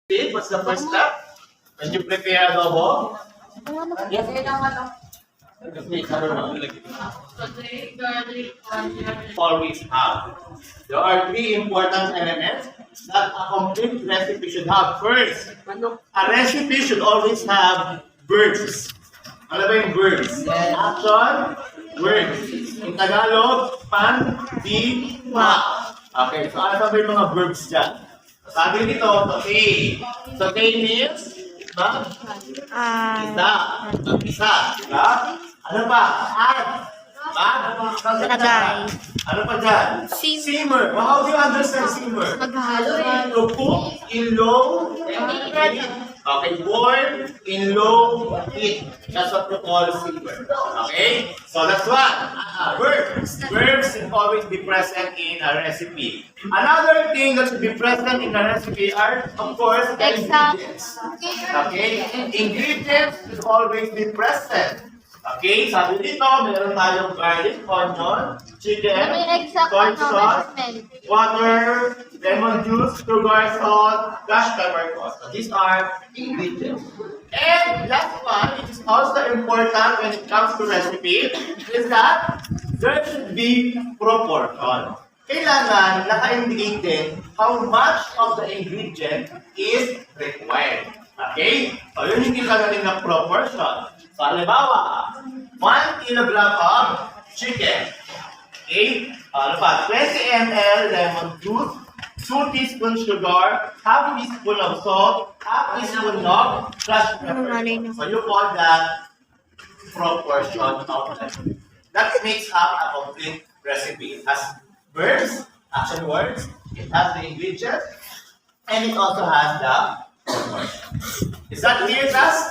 What's the first step? When you prepare adobo? Yes. Always have. There are three important elements that a complete recipe should have. First, a recipe should always have verbs. Ano ba yung verbs? Action, verbs. In Tagalog, pan, di, ma. Okay, so ano ba yung mga verbs dyan? Sabi nito, saute. Saute means, isa. Diba? Ano pa? Add. Lagay. Ano pa dyan? Simmer. Well, how do you understand simmer? Maghalo. To cook in low heat. Okay, boil in low heat. That's what we call simmer. Okay? So that's one. Verbs. Verbs should always be present in a recipe. Another thing that should be present in a recipe are, of course, the ingredients. Okay? Ingredients should always be present. Okay, sabi dito, meron tayong garlic, onion, chicken, soy sauce, water, lemon juice, sugar, salt, crushed pepper sauce. So these are ingredients. And last one, which is also important when it comes to recipe, is that there should be proportion. Kailangan naka-indicate din how much of the ingredient is required. Okay? So yun yung kailangan ng proportion. So, halimbawa, 1 kilogram of chicken. Okay? 20 ml lemon juice, 2 teaspoons sugar, half teaspoon of salt, half teaspoon of crushed pepper. So, you call that proportion of recipe. That makes up a complete recipe. It has verbs, action words, it has the ingredients, and it also has the proportion. Is that clear, class?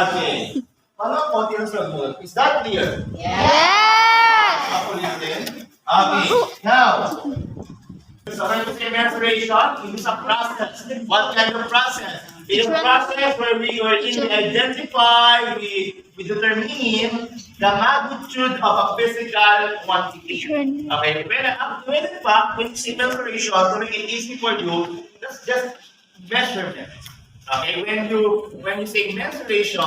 Okay. Is that clear? Yes! Okay. Now, so when you say mensuration, it is a process. What kind of process? It is a process where we identify, we determine the magnitude of a physical quantity. Okay. When in fact, when you say mensuration, to make it easy for you, just measurement. Okay, when you say mensuration,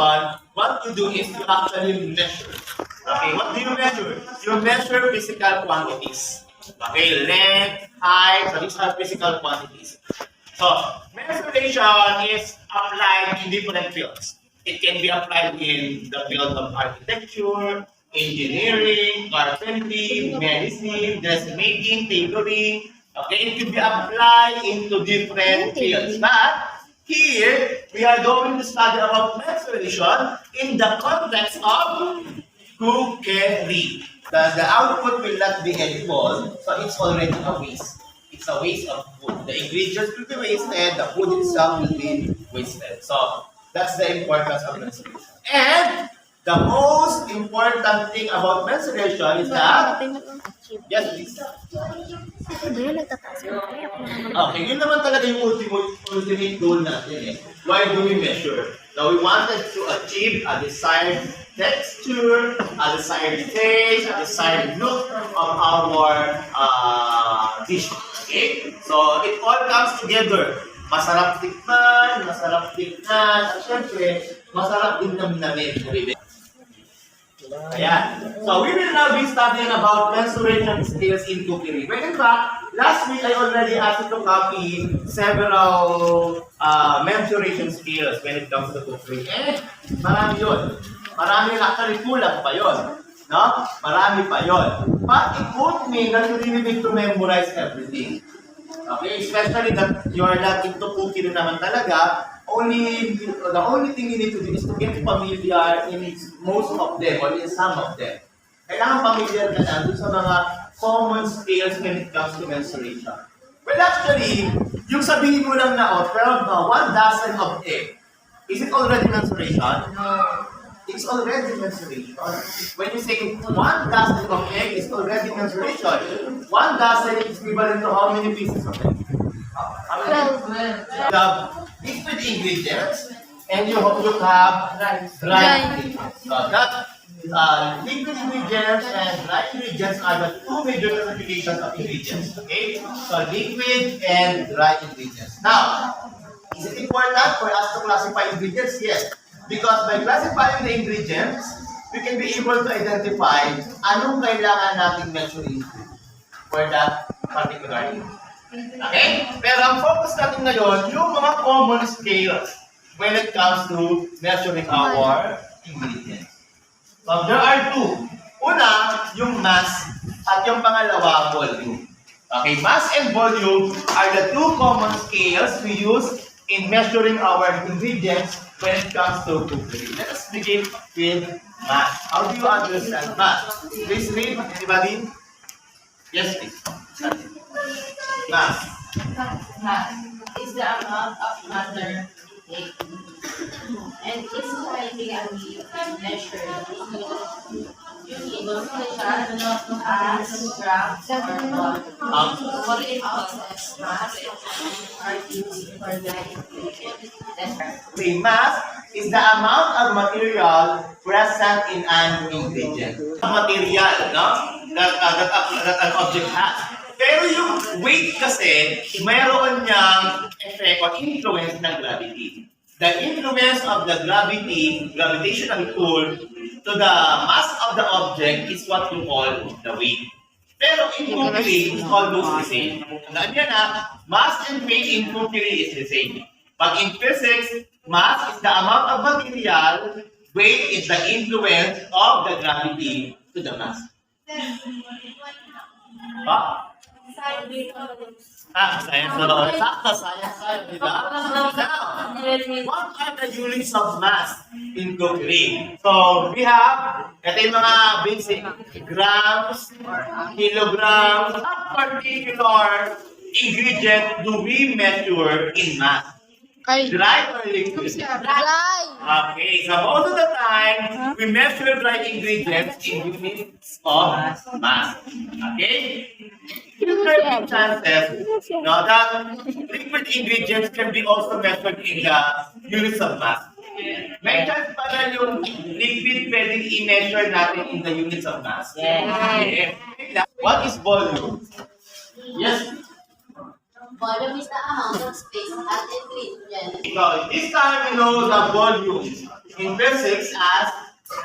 what you do is you actually measure. Okay, what do you measure? You measure physical quantities. Okay, length, height, so these are physical quantities. So, mensuration is applied in different fields. It can be applied in the field of architecture, engineering, carpentry, medicine, dressmaking, tailoring. Okay, it can be applied into different fields. But here, we are going to study about mensuration in the context of cookery. The output will not be edible, so it's already a waste. It's a waste of food. The ingredients will be wasted, the food itself will be wasted. So, that's the importance of mensuration. And the most important thing about mensuration is that, yes, please. Okay, yun naman talaga yung ultimate goal natin eh. Why do we measure? Now, we wanted to achieve a desired texture, a desired taste, a desired look of our dish. Okay? So, it all comes together. Masarap tikman, at syempre, masarap din namin. Ayan. So, we will now be studying about mensuration skills in cookery. But in fact, last week I already asked you to copy several mensuration skills when it comes to cookery. Marami yun. Marami actually kulang pa yun. No? Marami pa yun. But it won't mean that you really need to memorize everything. Okay? Especially that you are not into cookery naman talaga. The only thing you need to do is to get familiar in most of them or in some of them. Kailangan familiar ka na dun sa mga common skills when it comes to mensuration. Well, actually, yung sabihin mo lang na, 1 dozen of egg, is it already mensuration? No. It's already mensuration. When you say 1 dozen of egg, it's already mensuration. 1 dozen is equivalent to how many pieces of egg? You have liquid ingredients and you have dry ingredients. So that liquid ingredients and dry ingredients are the two major classifications of ingredients. Okay? So liquid and dry ingredients. Now, Is it important for us to classify ingredients? Yes. Because by classifying the ingredients, we can be able to identify anong kailangan nating measuring for that particular ingredient. Okay? Pero ang focus natin ngayon, yung mga common scales when it comes to measuring our ingredients. So there are two. Una, yung mass at yung pangalawa, volume. Okay, mass and volume are the two common scales we use in measuring our ingredients when it comes to cookery. Let us begin with mass. How do you understand mass? Please read, anybody? Yes, please. Mass. Mass is the amount of matter taken and is scientifically measured in units such as grams or volume. Volume ounces mass are used for the ingredient. Okay, mass is the amount of material present in an ingredient. Material, no? That an object has. Pero yung weight kasi, mayroon niyang effect or influence ng gravity. The influence of the gravitational pull to the mass of the object is what you call the weight. Pero in cookery, it's almost the same. Tandaan niya na, mass and weight in cookery is the same. But in physics, mass is the amount of material, weight is the influence of the gravity to the mass. Ha? Science na naman. Sakto, science, di ba? Now, what are the units of mass in cookery? So, we have, ito yung mga basic, grams, kilograms, what particular ingredient do we measure in mass? Dry or liquid? Dry. Okay, so most of the time, we measure dry ingredients in units of mass. Okay? There are chances that liquid ingredients can be also measured in the units of mass. May chance pa na yung liquid pwedeng i-measure natin in the units of mass. Okay. What is volume? Yes. Volume is the amount of space at ingredient. So this time we know the volume in physics as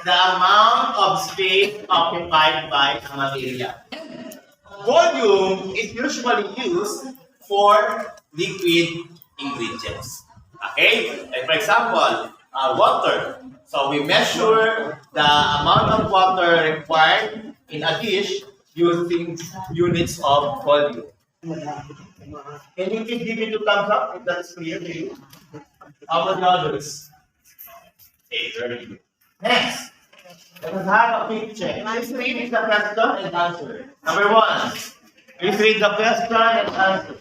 the amount of space occupied by a material. Volume is usually used for liquid ingredients. Okay? Like for example, water. So we measure the amount of water required in a dish using units of volume. Can you please give me 2 thumbs up if that's clear to you? How about the others? Okay, very good. Next, let us have a quick check. Please read the question and answer. Number 1. Please read the question and answer.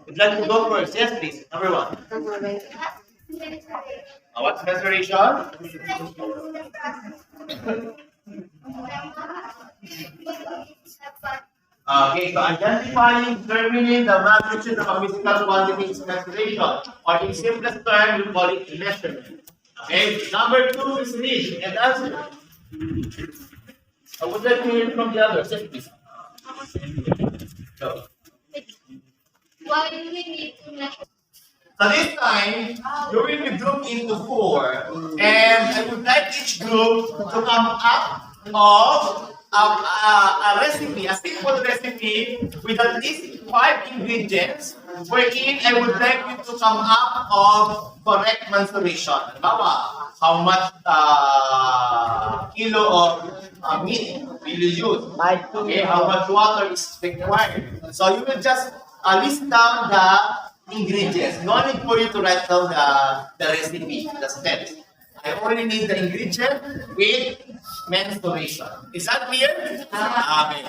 Would like to go first? Yes, please. Number 1. What's mensuration? Okay, so identifying, determining the magnitude of a physical quantity is mensuration. Or in simplest term, we call it measurement. Okay, number 2 is read and answer. I would like to hear from the others. Yes, please. So. Why do we need to measure? So this time, you will be grouped into 4, and I would like each group to come up of a recipe, a simple recipe with at least 5 ingredients, wherein I would like you to come up of correct mensuration. Halimbawa, how much kilo of meat will you use? Okay, how much water is required? So you will just list down the ingredients. No need for you to write down the recipe, the steps. I only need the ingredient with mensuration. Is that clear? Okay.